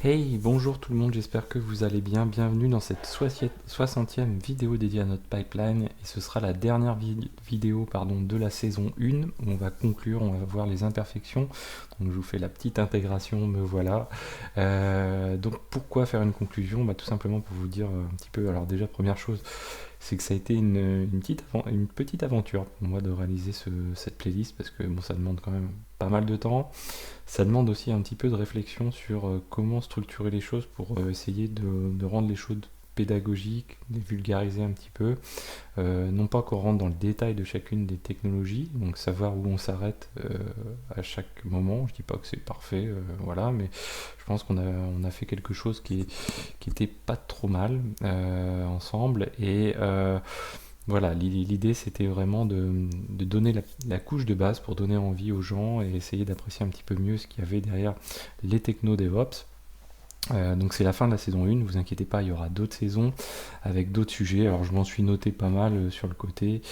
Hey, bonjour tout le monde, j'espère que vous allez bien. Bienvenue dans cette 60e vidéo dédiée à notre pipeline. Et ce sera la dernière vidéo de la saison 1 où on va conclure, on va voir les imperfections. Donc je vous fais la petite intégration, me voilà. Donc pourquoi faire une conclusion? Tout simplement pour vous dire un petit peu. Alors déjà, première chose, c'est que ça a été une petite aventure pour moi de réaliser cette playlist parce que bon, ça demande quand même pas mal de temps. Ça demande aussi un petit peu de réflexion sur comment structurer les choses pour essayer de rendre les choses pédagogiques, de les vulgariser un petit peu. Non pas qu'on rentre dans le détail de chacune des technologies, donc savoir où on s'arrête à chaque moment. Je dis pas que c'est parfait, voilà, mais je pense qu'on a fait quelque chose qui était pas trop mal ensemble. Et voilà, l'idée c'était vraiment de donner la couche de base pour donner envie aux gens et essayer d'apprécier un petit peu mieux ce qu'il y avait derrière les techno DevOps. Donc c'est la fin de la saison 1, ne vous inquiétez pas, il y aura d'autres saisons avec d'autres sujets. Alors je m'en suis noté pas mal sur le côté.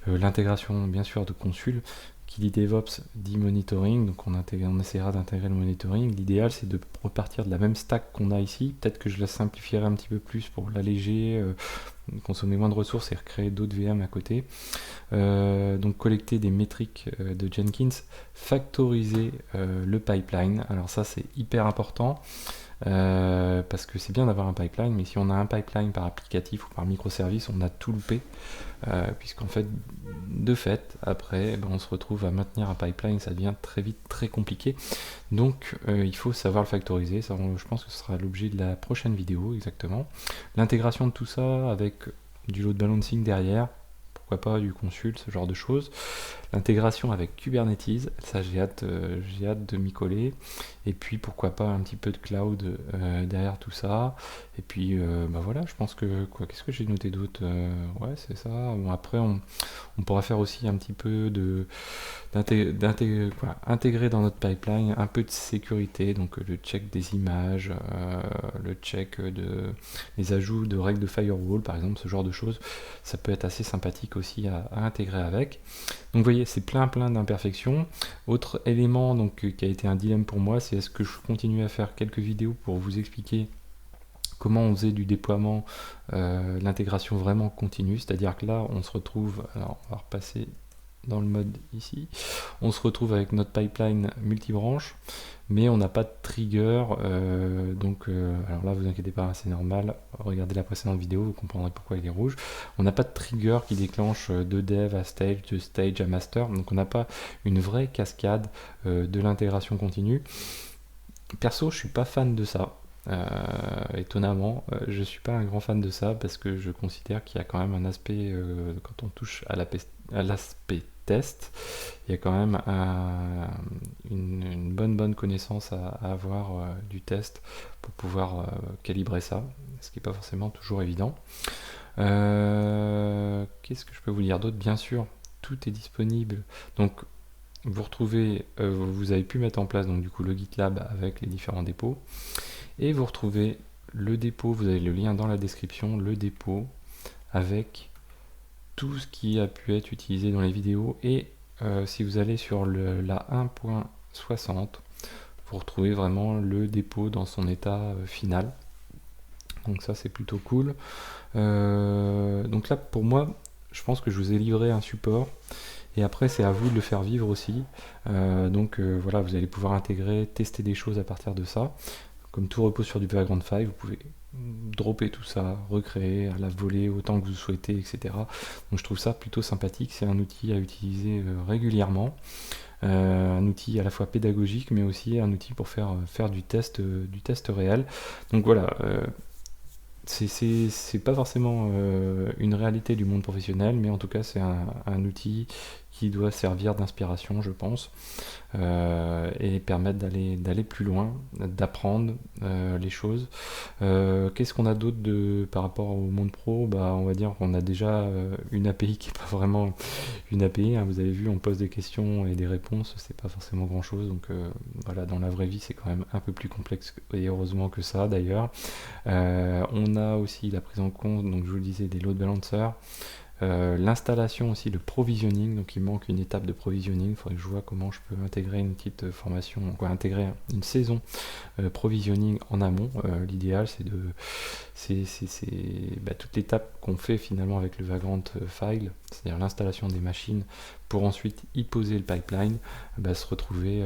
L'intégration bien sûr de Consul. Qui dit DevOps dit monitoring, donc on essaiera d'intégrer le monitoring. L'idéal c'est de repartir de la même stack qu'on a ici. Peut-être que je la simplifierai un petit peu plus pour l'alléger, consommer moins de ressources et recréer d'autres VM à côté. Donc collecter des métriques de Jenkins, factoriser le pipeline. Alors ça c'est hyper important. Parce que c'est bien d'avoir un pipeline, mais si on a un pipeline par applicatif ou par microservice, on a tout loupé, puisqu'en fait, de fait, après, on se retrouve à maintenir un pipeline, ça devient très vite très compliqué. Donc, il faut savoir le factoriser. Ça, je pense que ce sera l'objet de la prochaine vidéo, exactement. L'intégration de tout ça avec du load balancing derrière, pourquoi pas du consul, ce genre de choses. L'intégration avec Kubernetes, ça j'ai hâte de m'y coller. Et puis pourquoi pas un petit peu de cloud derrière tout ça. Et puis voilà, je pense que qu'est-ce que j'ai noté d'autre? Ouais, c'est ça. Bon, après on pourra faire aussi un petit peu intégrer dans notre pipeline un peu de sécurité, donc le check des images, le check les ajouts de règles de firewall par exemple, ce genre de choses. Ça peut être assez sympathique aussi à intégrer avec. Donc vous voyez, c'est plein d'imperfections. Autre élément qui a été un dilemme pour moi, c'est est-ce que je continue à faire quelques vidéos pour vous expliquer comment on faisait du déploiement, l'intégration vraiment continue, c'est-à-dire que là on se retrouve, alors on va repasser dans le mode ici, on se retrouve avec notre pipeline multibranche, mais on n'a pas de trigger, alors là vous inquiétez pas, c'est normal, regardez la précédente vidéo, vous comprendrez pourquoi il est rouge. On n'a pas de trigger qui déclenche de dev à stage, de stage à master, donc on n'a pas une vraie cascade de l'intégration continue. Perso, je suis pas fan de ça. Étonnamment, je suis pas un grand fan de ça parce que je considère qu'il y a quand même un aspect, quand on touche à l'aspect test, il y a quand même une bonne connaissance à avoir du test pour pouvoir calibrer ça, ce qui n'est pas forcément toujours évident. Qu'est-ce que je peux vous dire d'autre? Bien sûr, tout est disponible. Donc vous avez pu mettre en place donc du coup le GitLab avec les différents dépôts. Et vous retrouvez le dépôt, vous avez le lien dans la description, le dépôt avec tout ce qui a pu être utilisé dans les vidéos. Et si vous allez sur la 1.60, vous retrouvez vraiment le dépôt dans son état final. Donc ça c'est plutôt cool. Donc là pour moi, je pense que je vous ai livré un support. Et après, c'est à vous de le faire vivre aussi. Voilà, vous allez pouvoir intégrer, tester des choses à partir de ça. Comme tout repose sur du background file, vous pouvez dropper tout ça, recréer à la volée autant que vous souhaitez, etc. Donc je trouve ça plutôt sympathique. C'est un outil à utiliser régulièrement. Un outil à la fois pédagogique, mais aussi un outil pour faire du test réel. Donc voilà, c'est pas forcément une réalité du monde professionnel, mais en tout cas c'est un outil qui doit servir d'inspiration, je pense, et permettre d'aller plus loin, d'apprendre les choses. Qu'est-ce qu'on a d'autre par rapport au monde pro? On va dire qu'on a déjà une API qui n'est pas vraiment une API, hein. Vous avez vu, on pose des questions et des réponses, c'est pas forcément grand chose. Donc voilà, dans la vraie vie, c'est quand même un peu plus complexe, et heureusement que ça d'ailleurs. On a aussi la prise en compte, donc je vous le disais, des load balancers. L'installation aussi, le provisioning, donc il manque une étape de provisioning, il faudrait que je vois comment je peux intégrer une petite formation, quoi, intégrer une saison provisioning en amont. L'idéal c'est toute l'étape qu'on fait finalement avec le Vagrant file, c'est-à-dire l'installation des machines pour ensuite y poser le pipeline, se retrouver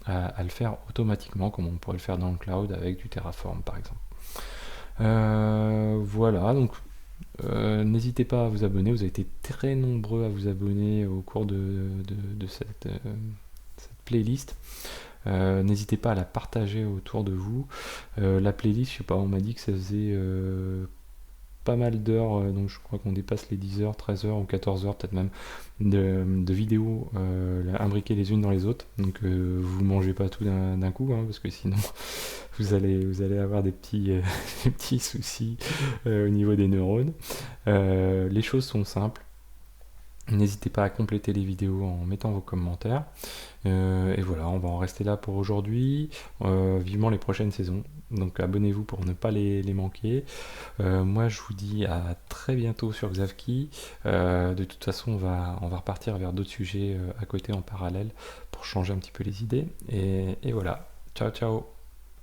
à le faire automatiquement comme on pourrait le faire dans le cloud avec du Terraform par exemple. Voilà, donc n'hésitez pas à vous abonner, vous avez été très nombreux à vous abonner au cours de cette playlist. N'hésitez pas à la partager autour de vous. La playlist, je sais pas, on m'a dit que ça faisait pas mal d'heures, donc je crois qu'on dépasse les 10 heures, 13 heures ou 14 heures peut-être même de vidéos imbriquées les unes dans les autres. Donc vous mangez pas tout d'un coup, hein, parce que sinon vous allez avoir des des petits soucis au niveau des neurones. Les choses sont simples. N'hésitez pas à compléter les vidéos en mettant vos commentaires. Et voilà, on va en rester là pour aujourd'hui. Vivement les prochaines saisons. Donc abonnez-vous pour ne pas les manquer. Moi je vous dis à très bientôt sur Xavki. De toute façon on va repartir vers d'autres sujets à côté en parallèle pour changer un petit peu les idées. Et voilà. Ciao ciao.